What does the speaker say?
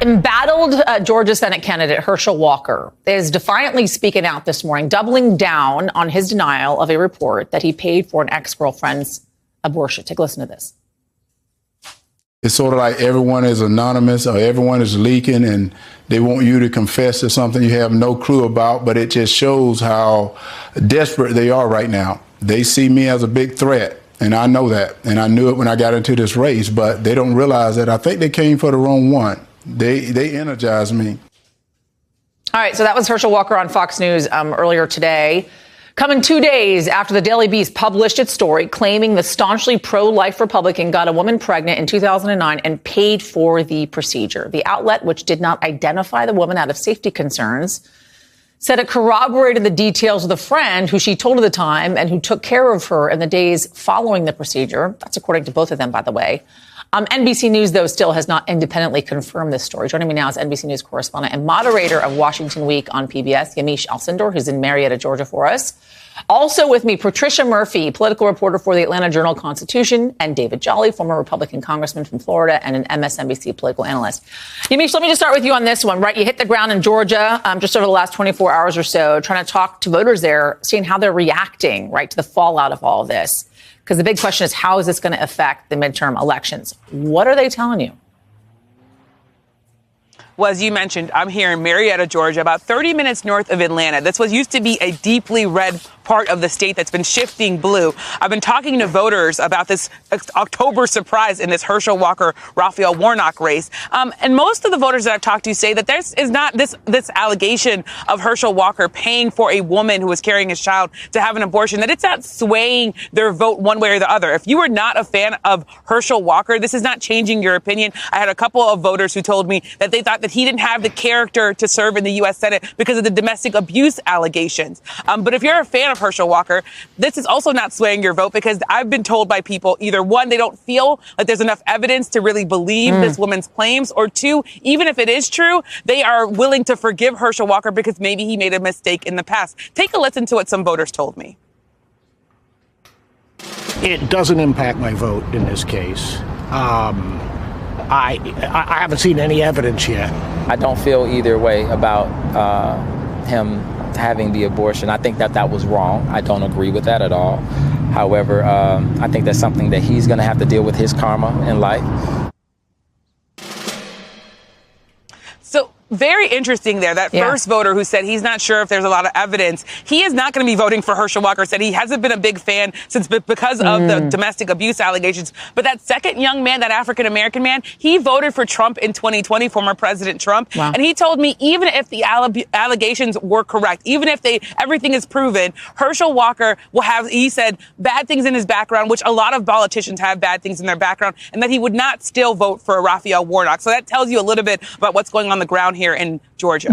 Embattled Georgia Senate candidate Herschel Walker is defiantly speaking out this morning, doubling down on his denial of a report that he paid for an ex-girlfriend's abortion. Take a listen to this. It's sort of like everyone is anonymous or everyone is leaking and they want you to confess to something you have no clue about, but it just shows how desperate they are right now. They see me as a big threat, and I know that, and I knew it when I got into this race, but they don't realize that I think they came for the wrong one. They energized me. All right, so that was Herschel Walker on Fox News earlier today. Coming 2 days after the Daily Beast published its story claiming the staunchly pro-life Republican got a woman pregnant in 2009 and paid for the procedure. The outlet, which did not identify the woman out of safety concerns, said it corroborated the details of the friend who she told at the time and who took care of her in the days following the procedure. That's according to both of them, by the way. NBC News, though, still has not independently confirmed this story. Joining me now is NBC News correspondent and moderator of Washington Week on PBS, Yamiche Alcindor, who's in Marietta, Georgia, for us. Also with me, Patricia Murphy, political reporter for the Atlanta Journal-Constitution, and David Jolly, former Republican congressman from Florida and an MSNBC political analyst. Yamiche, let me just start with you on this one, right? You hit the ground in Georgia just over the last 24 hours or so, trying to talk to voters there, seeing how they're reacting, right, to the fallout of all of this. Because the big question is, how is this going to affect the midterm elections? What are they telling you? Well, as you mentioned, I'm here in Marietta, Georgia, about 30 minutes north of Atlanta. This was used to be a deeply red part of the state that's been shifting blue. I've been talking to voters about this October surprise in this Herschel Walker-Raphael Warnock race. And most of the voters that I've talked to say that there's is not this allegation of Herschel Walker paying for a woman who was carrying his child to have an abortion, that it's not swaying their vote one way or the other. If you are not a fan of Herschel Walker, this is not changing your opinion. I had a couple of voters who told me that they thought that he didn't have the character to serve in the U.S. Senate because of the domestic abuse allegations. But if you're a fan of Herschel Walker, this is also not swaying your vote, because I've been told by people, either one, they don't feel like there's enough evidence to really believe this woman's claims, or two, even if it is true, they are willing to forgive Herschel Walker because maybe he made a mistake in the past. Take a listen to what some voters told me. It doesn't impact my vote in this case. I haven't seen any evidence yet. I don't feel either way about him having the abortion. I think that was wrong. I don't agree with that at all. However, I think that's something that he's going to have to deal with, his karma in life. So very interesting there. That first voter who said he's not sure if there's a lot of evidence. He is not going to be voting for Herschel Walker. Said he hasn't been a big fan because of the domestic abuse allegations. But that second young man, that African-American man, he voted for Trump in 2020, former President Trump. Wow. And he told me even if the allegations were correct, even if everything is proven, Herschel Walker will have, he said, bad things in his background, which a lot of politicians have bad things in their background, and that he would not still vote for Raphael Warnock. So that tells you a little bit about what's going on the ground here in Georgia.